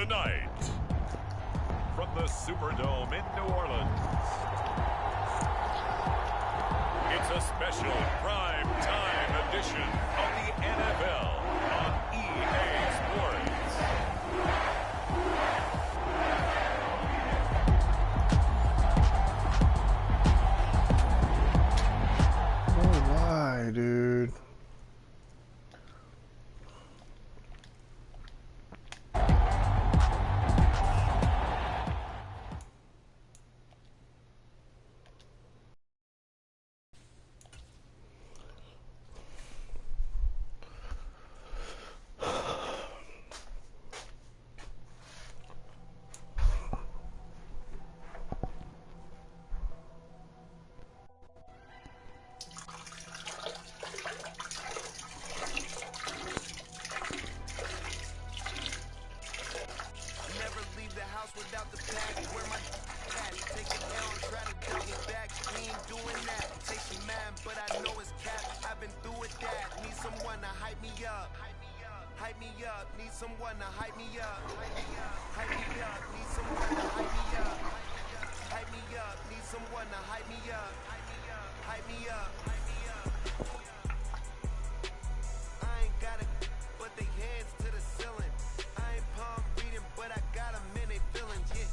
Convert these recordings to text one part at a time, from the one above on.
Tonight, from the Superdome in New Orleans, it's a special prime time edition of the NFL on EA Sports. Oh, why, dude? Without the pack, where my at? Take it down, try to double back. We ain't doing that. Say she mad, but I know it's cap. I've been through with that. Need someone to hype me up. Hype me up. Need someone to hype me up. Hype me up. Need someone to hype me up. Hype me up. Need someone to hype me up. Hype me up. I ain't got it, but they hands to the ceiling. I ain't palm reading, but I got them in they feelings, yeah.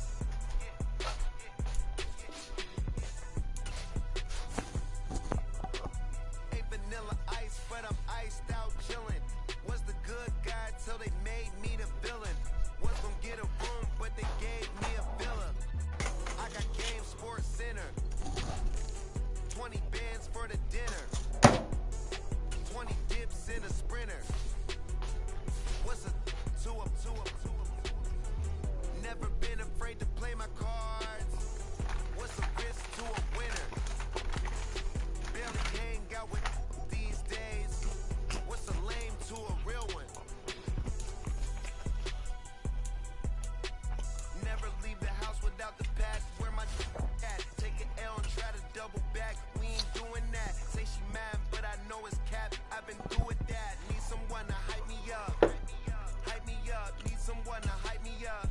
Ain't vanilla ice, but I'm iced out chillin'. Was the good guy till they made me the villain. Was gonna get a room, but they gave me a villa. I got game, Sports Center. 20 bands for the dinner. 20 dips in a sprinter. What's a two up? Never been afraid to play my cards. What's a risk to a winner? Barely hang out with these days. What's a lame to a real one? Never leave the house without the pack. Where my at? Take an L and try to double back. We ain't doing that. Say she mad, but I know it's cap. I've been through with that. Need someone to hype me up. Hype me up. Need someone to hype me up.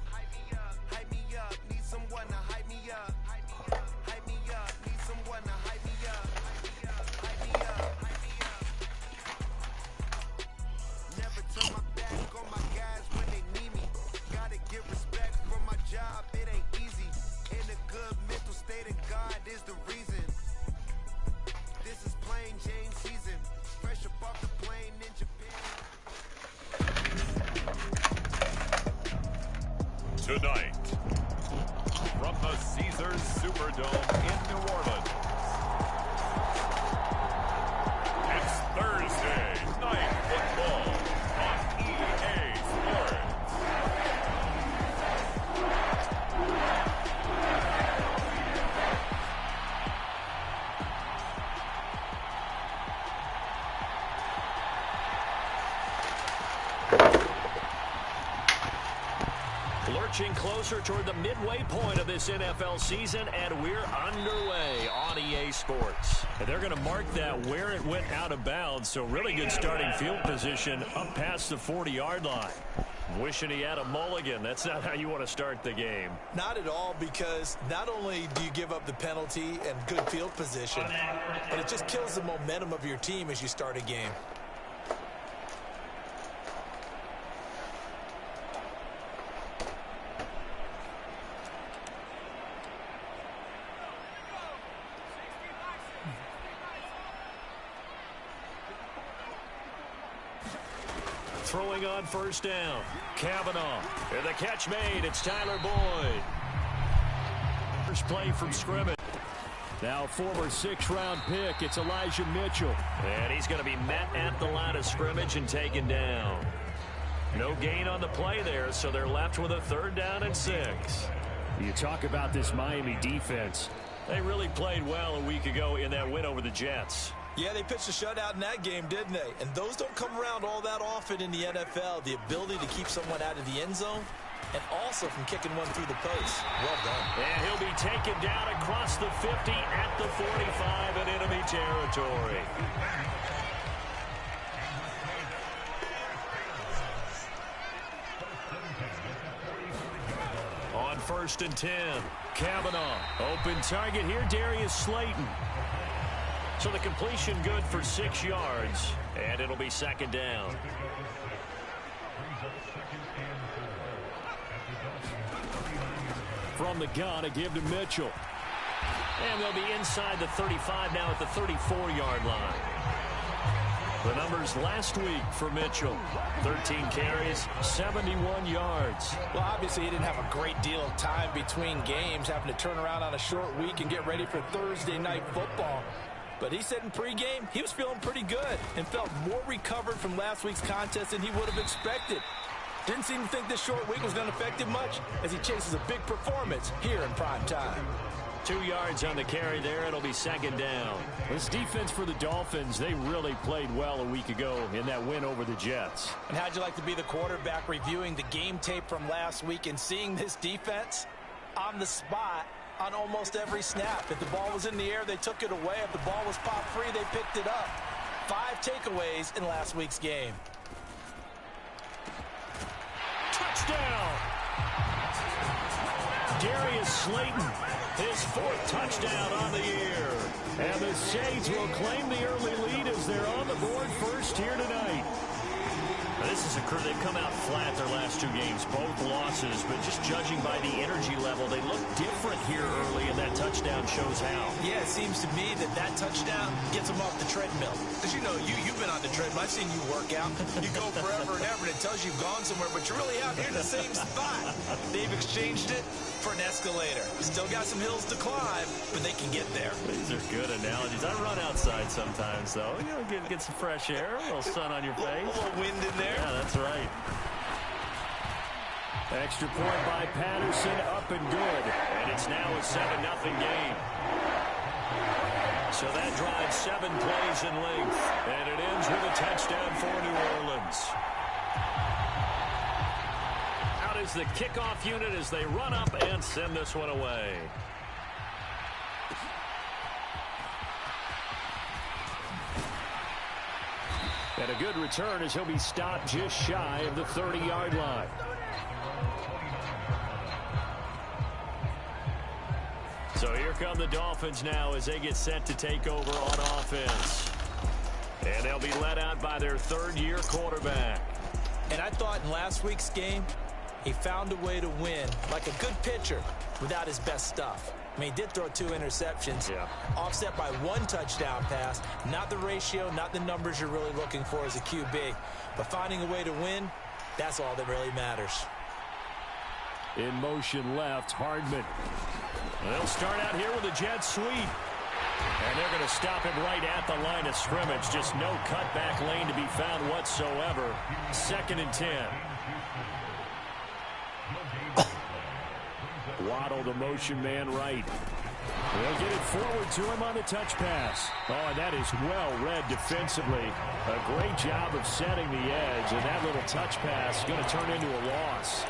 Hype me up. Need someone to hype me up. Hype me up. Need someone to hype me up. Hype me up. Never turn my back on my guys when they need me. Gotta get respect from my job. It ain't easy. In a good mental state, and God is the reason. This is plain Jane season. Fresh up off the plane in Japan. Tonight, from the Caesars Superdome in New Orleans, it's Thursday Night Football on EA Sports. Lurching closer toward the midway point of this NFL season, and we're underway on EA Sports. And they're going to mark that where it went out of bounds, so really good starting field position up past the 40-yard line. Wishing he had a mulligan. That's not how you want to start the game. Not at all, because not only do you give up the penalty and good field position, but it just kills the momentum of your team as you start a game. Throwing on first down. Kavanaugh. And the catch made. It's Tyler Boyd. First play from scrimmage. Now former sixth-round pick. It's Elijah Mitchell. And he's going to be met at the line of scrimmage and taken down. No gain on the play there, so they're left with a 3rd down and 6. You talk about this Miami defense. They really played well a week ago in that win over the Jets. Yeah, they pitched a shutout in that game, didn't they? And those don't come around all that often in the NFL. The ability to keep someone out of the end zone and also from kicking one through the post. Well done. And he'll be taken down across the 50 at the 45 in enemy territory. first and 10. Kavanaugh, open target here, Darius Slayton. So the completion good for 6 yards, and it'll be second down. From the gun, a give to Mitchell. And they'll be inside the 35 now at the 34-yard line. The numbers last week for Mitchell. 13 carries, 71 yards. Well, obviously he didn't have a great deal of time between games, having to turn around on a short week and get ready for Thursday night football. But he said in pregame he was feeling pretty good and felt more recovered from last week's contest than he would have expected. Didn't seem to think this short week was going to affect him much as he chases a big performance here in prime time. 2 yards on the carry there. It'll be second down. This defense for the Dolphins, they really played well a week ago in that win over the Jets. And how'd you like to be the quarterback reviewing the game tape from last week and seeing this defense on the spot on almost every snap? If the ball was in the air, they took it away. If the ball was pop free, they picked it up. 5 takeaways in last week's game. Touchdown! Darius Slayton, his 4th touchdown on the year. And the Saints will claim the early lead as they're on the board first here tonight. This is a crew. They've come out flat their last 2 games, both losses, but just judging by the energy level, they look different here early, and that touchdown shows how. Yeah, it seems to me that touchdown gets them off the treadmill. Because, you know, you've been on the treadmill. I've seen you work out. You go forever and ever, and it tells you you've gone somewhere, but you're really out here in the same spot. They've exchanged it for an escalator. Still got some hills to climb, but they can get there. These are good analogies. I run outside sometimes, though. You know, get some fresh air, a little sun on your face. A little wind in there. Yeah, that's right. Extra point by Patterson, up and good. And it's now a 7-0 game. So that drives 7 plays in length. And it ends with a touchdown for New Orleans. Out is the kickoff unit as they run up and send this one away. And a good return as he'll be stopped just shy of the 30-yard line. So here come the Dolphins now as they get set to take over on offense. And they'll be led out by their 3rd-year quarterback. And I thought in last week's game, he found a way to win like a good pitcher without his best stuff. I mean, he did throw 2 interceptions, offset by 1 touchdown pass. Not the ratio, not the numbers you're really looking for as a QB. But finding a way to win, that's all that really matters. In motion left, Hardman. They'll start out here with a jet sweep. And they're going to stop him right at the line of scrimmage. Just no cutback lane to be found whatsoever. 2nd and 10. Waddle, the motion man right. They'll get it forward to him on the touch pass. Oh, and that is well read defensively. A great job of setting the edge, and that little touch pass is going to turn into a loss.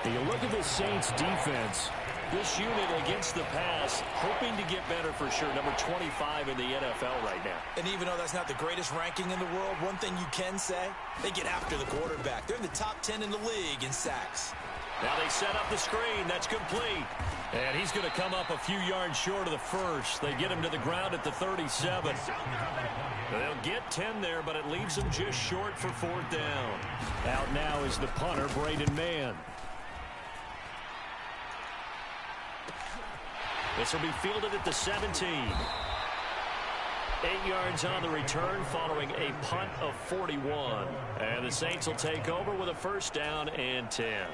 And you look at the Saints defense. This unit against the pass, hoping to get better for sure. Number 25 in the NFL right now. And even though that's not the greatest ranking in the world, one thing you can say, they get after the quarterback. They're in the top 10 in the league in sacks. Now they set up the screen. That's complete. And he's going to come up a few yards short of the first. They get him to the ground at the 37. They'll get 10 there, but it leaves them just short for 4th down. Out now is the punter, Braden Mann. This will be fielded at the 17. 8 yards on the return following a punt of 41. And the Saints will take over with a 1st down and 10.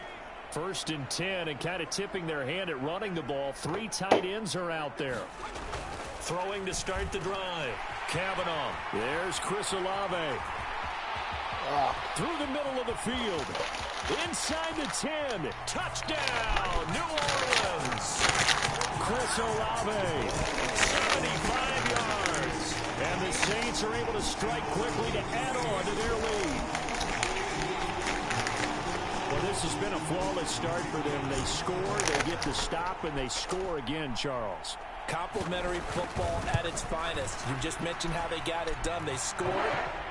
1st and 10, and kind of tipping their hand at running the ball. 3 tight ends are out there. Throwing to start the drive. Kavanaugh. There's Chris Olave. Through the middle of the field. Inside the 10. Touchdown, New Orleans. Chris Olave. 75 yards. And the Saints are able to strike quickly to add on to their lead. Well, this has been a flawless start for them. They score, they get the stop, and they score again, Charles. Complimentary football at its finest. You just mentioned how they got it done. They scored.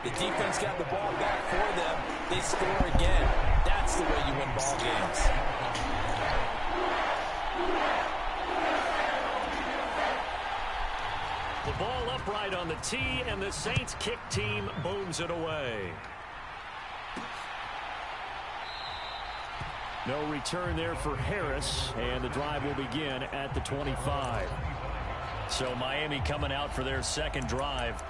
The defense got the ball back for them. They score again. That's the way you win ball games. The ball upright on the tee, and the Saints kick team booms it away. No return there for Harris, and the drive will begin at the 25. So Miami coming out for their second drive.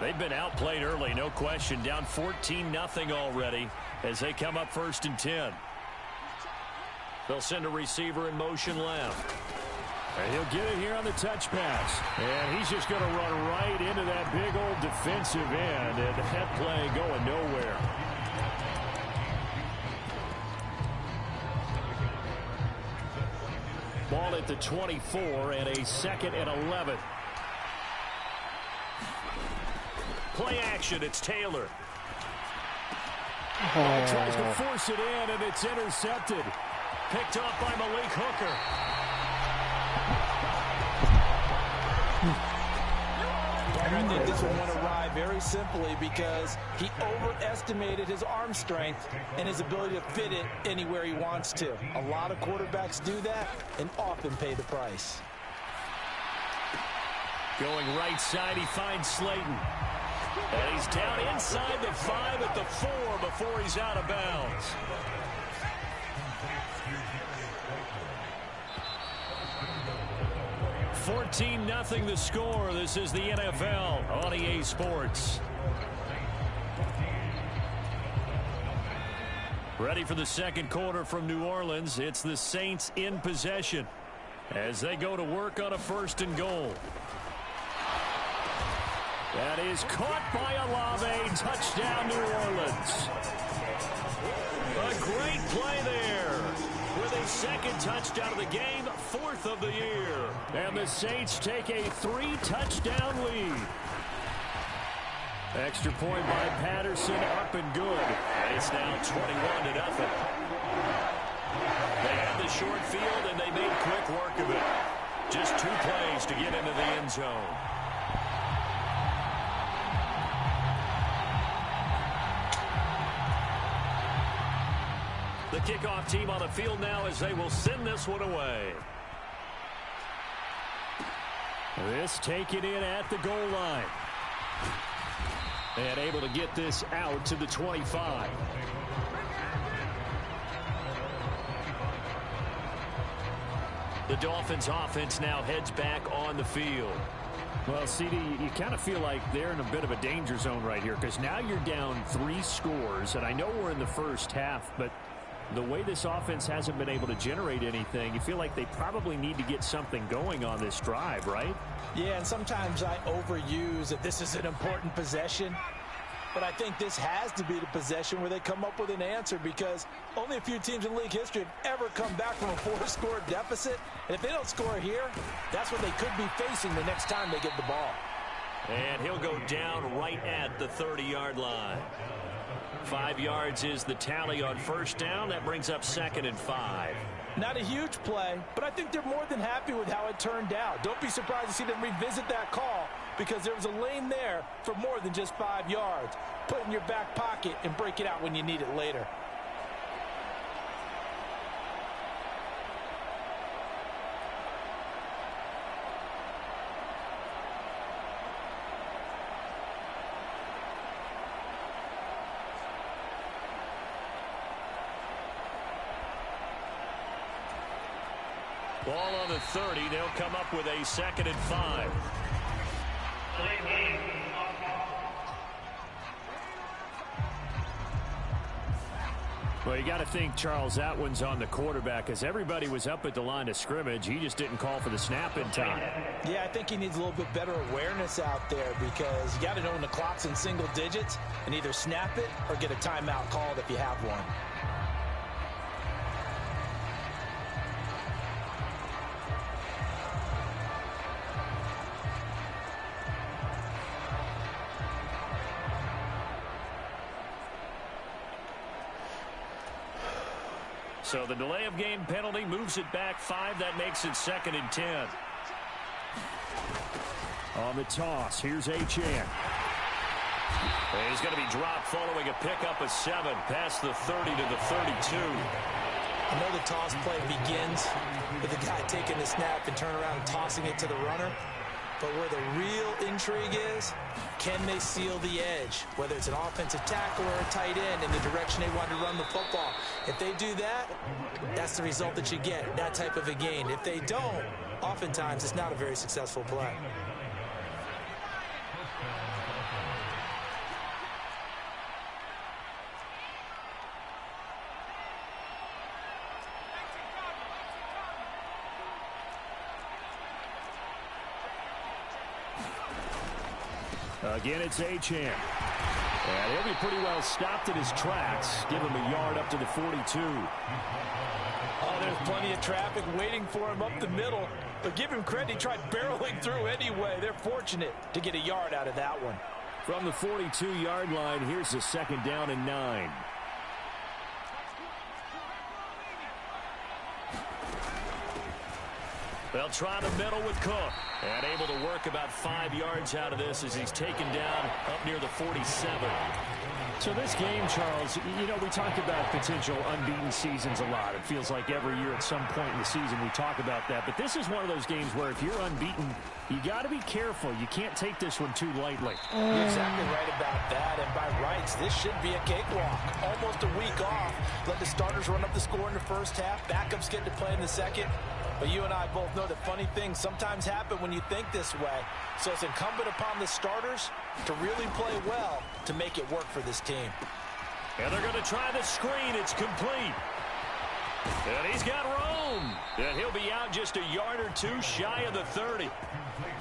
They've been outplayed early, no question. Down 14-0 already as they come up 1st and 10. They'll send a receiver in motion left. And he'll get it here on the touch pass. And he's just going to run right into that big old defensive end. And that play going nowhere. Ball at the 24 and a 2nd and 11. Play action, it's Taylor. Tries to force it in, and it's intercepted. Picked off by Malik Hooker. I think this one went awry very simply because he overestimated his arm strength and his ability to fit it anywhere he wants to. A lot of quarterbacks do that and often pay the price. Going right side, he finds Slayton. And he's down inside the 5 at the 4 before he's out of bounds. $14-0 the score. This is the NFL on EA Sports. Ready for the second quarter from New Orleans. It's the Saints in possession as they go to work on a 1st and goal. That is caught by Olave. Touchdown, New Orleans. A great play there with a 2nd touchdown of the game, 4th of the year. And the Saints take a 3-touchdown lead. Extra point by Patterson, up and good. And it's now 21-0. They had the short field, and they made quick work of it. Just 2 plays to get into the end zone. The kickoff team on the field now as they will send this one away. This taken in at the goal line. And able to get this out to the 25. The Dolphins offense now heads back on the field. Well, CD, you kind of feel like they're in a bit of a danger zone right here because now you're down 3 scores. And I know we're in the first half, but the way this offense hasn't been able to generate anything, you feel like they probably need to get something going on this drive, right? Yeah, and sometimes I overuse that this is an important possession. But I think this has to be the possession where they come up with an answer because only a few teams in league history have ever come back from a 4-score deficit. And if they don't score here, that's what they could be facing the next time they get the ball. And he'll go down right at the 30-yard line. 5 yards is the tally on 1st down. That brings up 2nd and 5. Not a huge play, but I think they're more than happy with how it turned out. Don't be surprised to see them revisit that call because there was a lane there for more than just 5 yards. Put it in your back pocket and break it out when you need it later. Ball on the 30. They'll come up with a 2nd and 5. Well, you got to think, Charles, that one's on the quarterback as everybody was up at the line of scrimmage. He just didn't call for the snap in time. Yeah, I think he needs a little bit better awareness out there because you got to know when the clock's in single digits and either snap it or get a timeout called if you have one. So the delay of game penalty moves it back 5. That makes it 2nd and 10. On the toss, here's Achane. He's going to be dropped following a pickup of 7 past the 30 to the 32. I know the toss play begins with the guy taking the snap and turn around and tossing it to the runner. But where the real intrigue is, can they seal the edge? Whether it's an offensive tackle or a tight end in the direction they want to run the football. If they do that, that's the result that you get, that type of a gain. If they don't, oftentimes it's not a very successful play. Again, it's Achane. And he'll be pretty well stopped in his tracks. Give him a yard up to the 42. Oh, there's plenty of traffic waiting for him up the middle. But give him credit, he tried barreling through anyway. They're fortunate to get a yard out of that one. From the 42-yard line, here's the 2nd down and 9. They'll try the middle with Cook. And able to work about 5 yards out of this as he's taken down up near the 47. So this game, Charles, you know, we talk about potential unbeaten seasons a lot. It feels like every year at some point in the season we talk about that. But this is one of those games where if you're unbeaten, you got to be careful. You can't take this one too lightly. You're exactly right about that. And by rights, this should be a cakewalk. Almost a week off. Let the starters run up the score in the first half. Backups get to play in the second. But you and I both know that funny things sometimes happen when you think this way. So it's incumbent upon the starters to really play well to make it work for this team. And they're going to try the screen. It's complete. And he's got room. And he'll be out just a yard or two shy of the 30.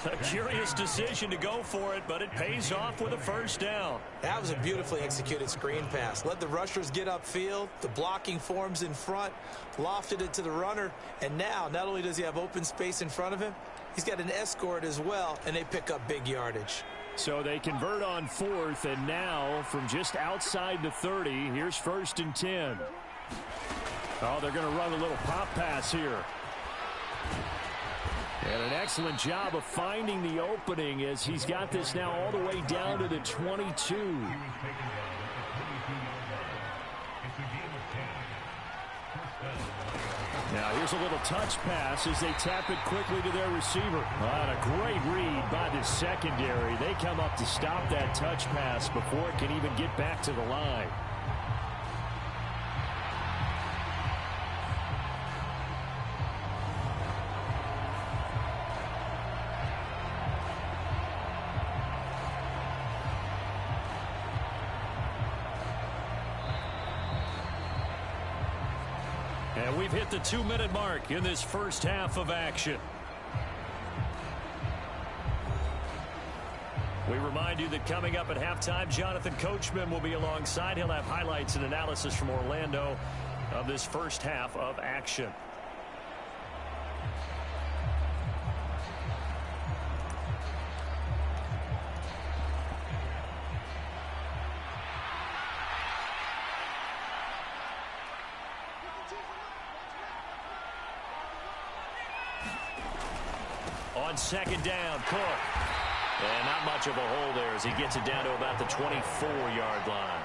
A curious decision to go for it, but it pays off with a first down. That was a beautifully executed screen pass. Let the rushers get upfield. The blocking forms in front. Lofted it to the runner. And now, not only does he have open space in front of him, he's got an escort as well, and they pick up big yardage. So they convert on 4th, and now from just outside the 30, here's 1st and 10. Oh, they're going to run a little pop pass here. And an excellent job of finding the opening as he's got this now all the way down to the 22. Now here's a little touch pass as they tap it quickly to their receiver. A great read by the secondary. They come up to stop that touch pass before it can even get back to the line. And we've hit the 2-minute mark in this first half of action. We remind you that coming up at halftime, Jonathan Coachman will be alongside. He'll have highlights and analysis from Orlando of this first half of action. On 2nd down, Cook. And not much of a hole there as he gets it down to about the 24-yard line.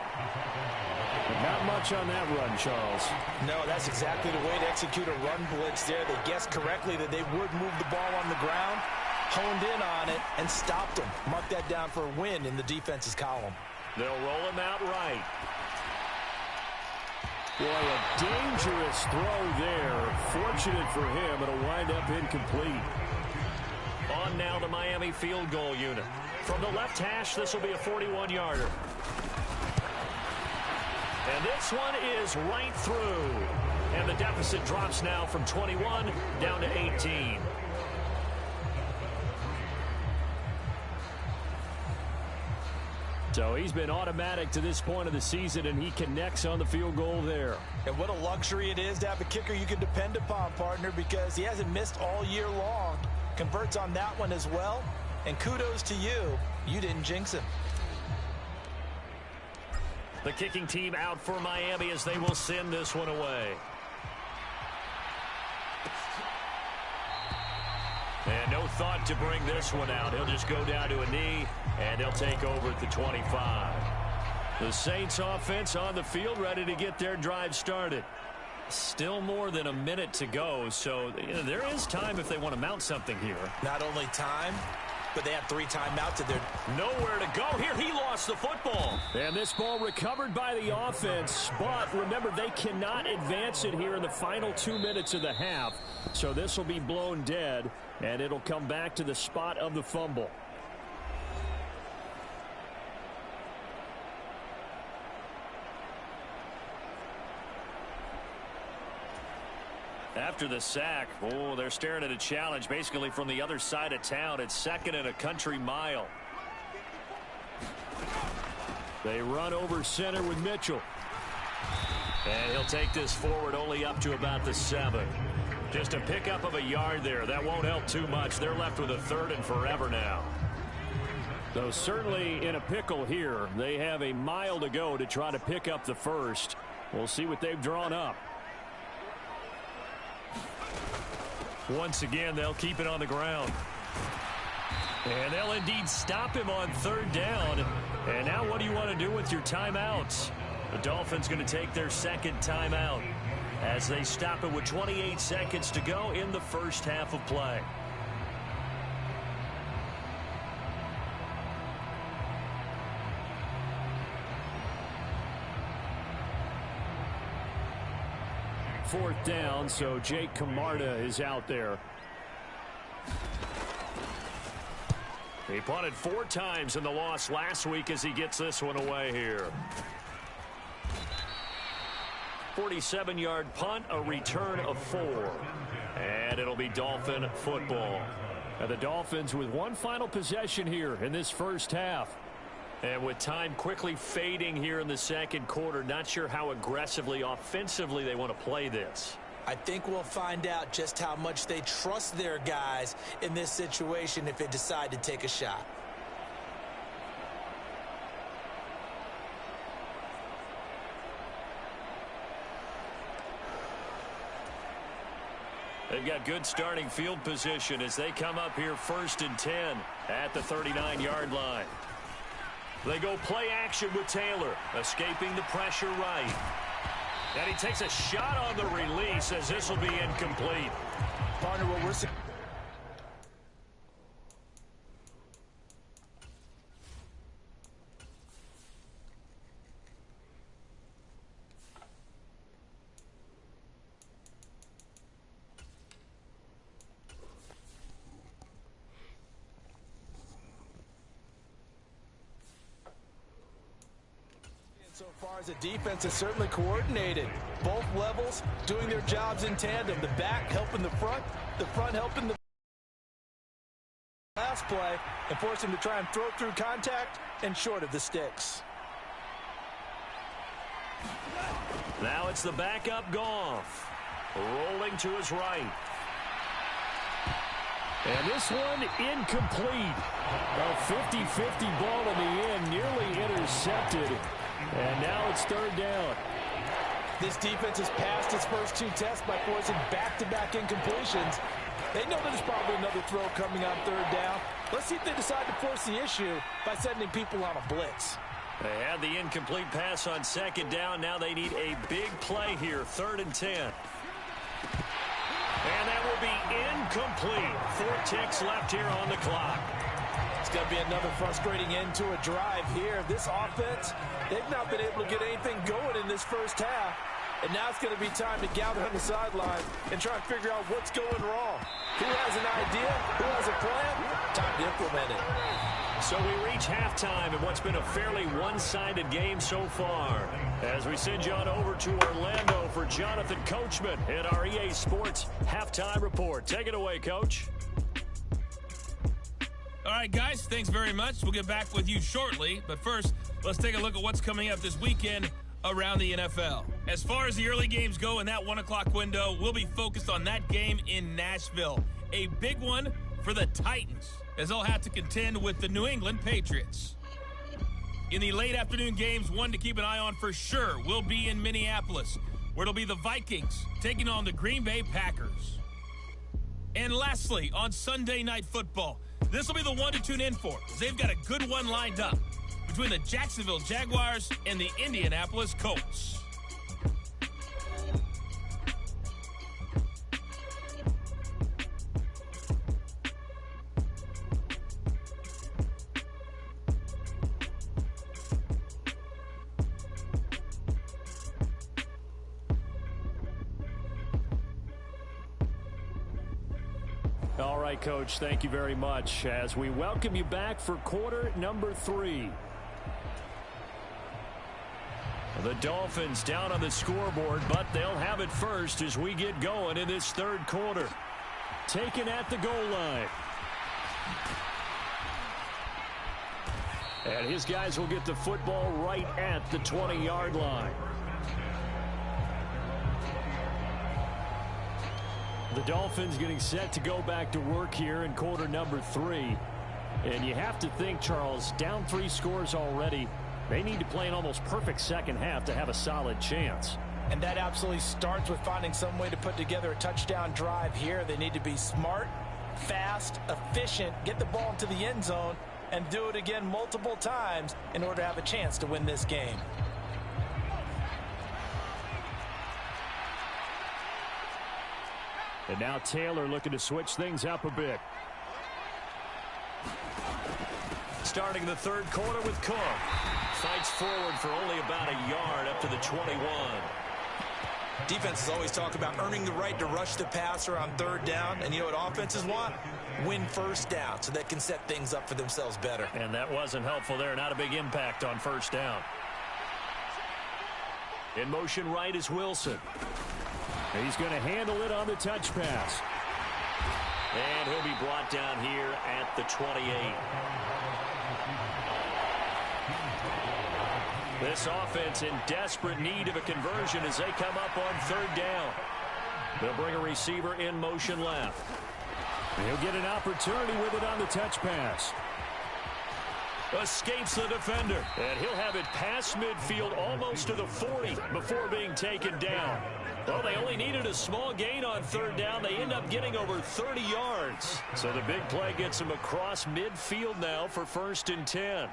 Not much on that run, Charles. No, that's exactly the way to execute a run blitz there. They guessed correctly that they would move the ball on the ground, honed in on it, and stopped them. Mark that down for a win in the defense's column. They'll roll him out right. Boy, a dangerous throw there. Fortunate for him, it'll wind up incomplete. On now the Miami field goal unit. From the left hash, this will be a 41-yarder. And this one is right through. And the deficit drops now from 21 down to 18. So he's been automatic to this point of the season, and he connects on the field goal there. And what a luxury it is to have a kicker you can depend upon, partner, because he hasn't missed all year long. Converts on that one as well. And kudos to you. You didn't jinx him. The kicking team out for Miami as they will send this one away. And no thought to bring this one out. He'll just go down to a knee, and they'll take over at the 25. The Saints offense on the field ready to get their drive started. Still more than a minute to go, so there is time if they want to mount something here. Not only time, but they have 3 timeouts, and they're nowhere to go here. He lost the football. And this ball recovered by the offense, but remember, they cannot advance it here in the final 2 minutes of the half. So this will be blown dead, and it'll come back to the spot of the fumble. After the sack, they're staring at a challenge basically from the other side of town. It's 2nd and a country mile. They run over center with Mitchell. And he'll take this forward only up to about the 7. Just a pickup of a yard there. That won't help too much. They're left with a 3rd and forever now. Though certainly in a pickle here. They have a mile to go to try to pick up the first. We'll see what they've drawn up. Once again, they'll keep it on the ground. And they'll indeed stop him on 3rd down. And now what do you want to do with your timeouts? The Dolphins going to take their 2nd timeout as they stop it with 28 seconds to go in the first half of play. Fourth down, so Jake Camarda is out there. He punted 4 times in the loss last week as he gets this one away here. 47-yard punt, a return of 4. And it'll be Dolphin football. And the Dolphins with one final possession here in this first half. And with time quickly fading here in the second quarter, not sure how aggressively, offensively they want to play this. I think we'll find out just how much they trust their guys in this situation if they decide to take a shot. They've got good starting field position as they come up here 1st and 10 at the 39-yard line. They go play action with Taylor, escaping the pressure right. And he takes a shot on the release as this will be incomplete. Partner, what we're seeing. So far as the defense is certainly coordinated. Both levels doing their jobs in tandem. The back helping the front helping the last play, and force him to try and throw through contact and short of the sticks. Now it's the backup Goff. Rolling to his right. And this one incomplete. A 50-50 ball in the end, nearly intercepted. And now it's 3rd down. This defense has passed its first 2 tests by forcing back-to-back incompletions. They know there's probably another throw coming on 3rd down. Let's see if they decide to force the issue by sending people on a blitz. They had the incomplete pass on 2nd down. Now they need a big play here, 3rd and 10. And that will be incomplete. 4 ticks left here on the clock. It's going to be another frustrating end to a drive here. This offense, they've not been able to get anything going in this first half. And now it's going to be time to gather on the sideline and try and figure out what's going wrong. Who has an idea? Who has a plan? Time to implement it. So we reach halftime in what's been a fairly one-sided game so far. As we send you on over to Orlando for Jonathan Coachman in our EA Sports Halftime Report. Take it away, Coach. All right, guys, thanks very much. We'll get back with you shortly. But first, let's take a look at what's coming up this weekend around the NFL. As far as the early games go in that 1 o'clock window, we'll be focused on that game in Nashville. A big one for the Titans, as they'll have to contend with the New England Patriots. In the late afternoon games, one to keep an eye on for sure will be in Minneapolis, where it'll be the Vikings taking on the Green Bay Packers. And lastly, on Sunday Night Football, this will be the one to tune in for, as they've got a good one lined up between the Jacksonville Jaguars and the Indianapolis Colts. right, Coach. Thank you very much as we welcome you back for quarter number 3. The Dolphins down on the scoreboard, but they'll have it first as we get going in this third quarter. Taken at the goal line. And his guys will get the football right at the 20-yard line. The Dolphins getting set to go back to work here in quarter number 3. And you have to think, Charles, down 3 scores already. They need to play an almost perfect second half to have a solid chance. And that absolutely starts with finding some way to put together a touchdown drive here. They need to be smart, fast, efficient, get the ball into the end zone, and do it again multiple times in order to have a chance to win this game. And now Taylor looking to switch things up a bit. Starting the third quarter with Cook. Fights forward for only about a yard up to the 21. Defenses always talk about earning the right to rush the passer on third down. And you know what offenses want? Win first down so they can set things up for themselves better. And that wasn't helpful there. Not a big impact on first down. In motion right is Wilson. He's going to handle it on the touch pass. And he'll be brought down here at the 28. This offense in desperate need of a conversion as they come up on third down. They'll bring a receiver in motion left. He'll get an opportunity with it on the touch pass. Escapes the defender. And he'll have it past midfield almost to the 40 before being taken down. Well, they only needed a small gain on third down. They end up getting over 30 yards. So the big play gets them across midfield now for 1st and 10.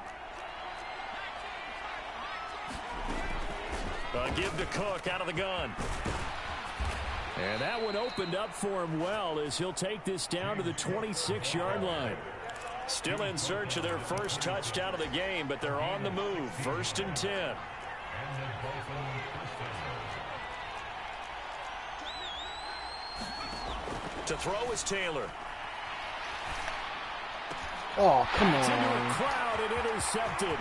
Give to Cook out of the gun. And that one opened up for him well as he'll take this down to the 26-yard line. Still in search of their first touchdown of the game, but they're on the move. 1st and 10. To throw is Taylor. Oh, come It's into a on. crowd and intercepted.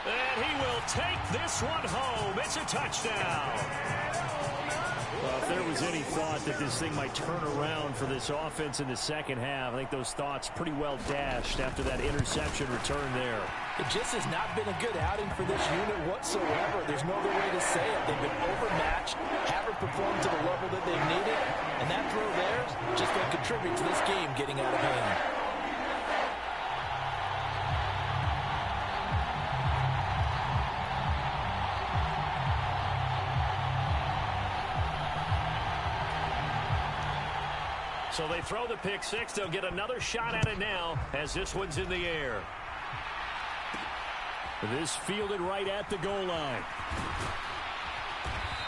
And he will take this one home. It's a touchdown. Well, if there was any thought that this thing might turn around for this offense in the second half, I think those thoughts pretty well dashed after that interception return there. It just has not been a good outing for this unit whatsoever. There's no other way to say it. They've been overmatched, haven't performed to the level that they've needed, and that throw there is just going to contribute to this game getting out of hand. So they throw the pick six. They'll get another shot at it now as this one's in the air. This fielded right at the goal line.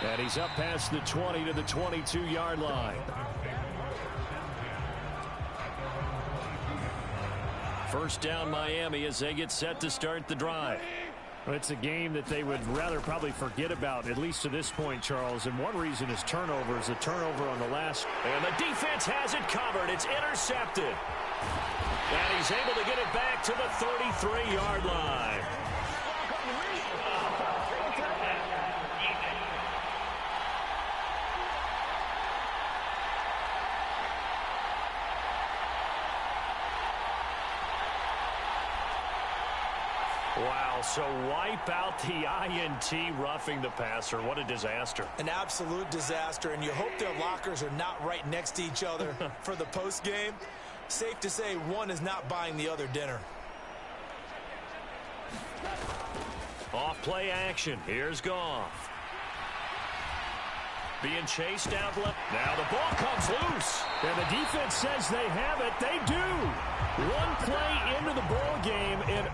And he's up past the 20 to the 22-yard line. First down Miami as they get set to start the drive. Well, it's a game that they would rather probably forget about, at least to this point, Charles. And one reason is turnovers. A turnover on the last. And the defense has it covered. It's intercepted. And he's able to get it back to the 33-yard line. Wow, so wipe out the INT roughing the passer. What a disaster. An absolute disaster, and you hope their lockers are not right next to each other for the postgame. Safe to say one is not buying the other dinner. Off play action. Here's Goff. Being chased out left. Now the ball comes loose. And the defense says they have it. They do. One play into the ball game, and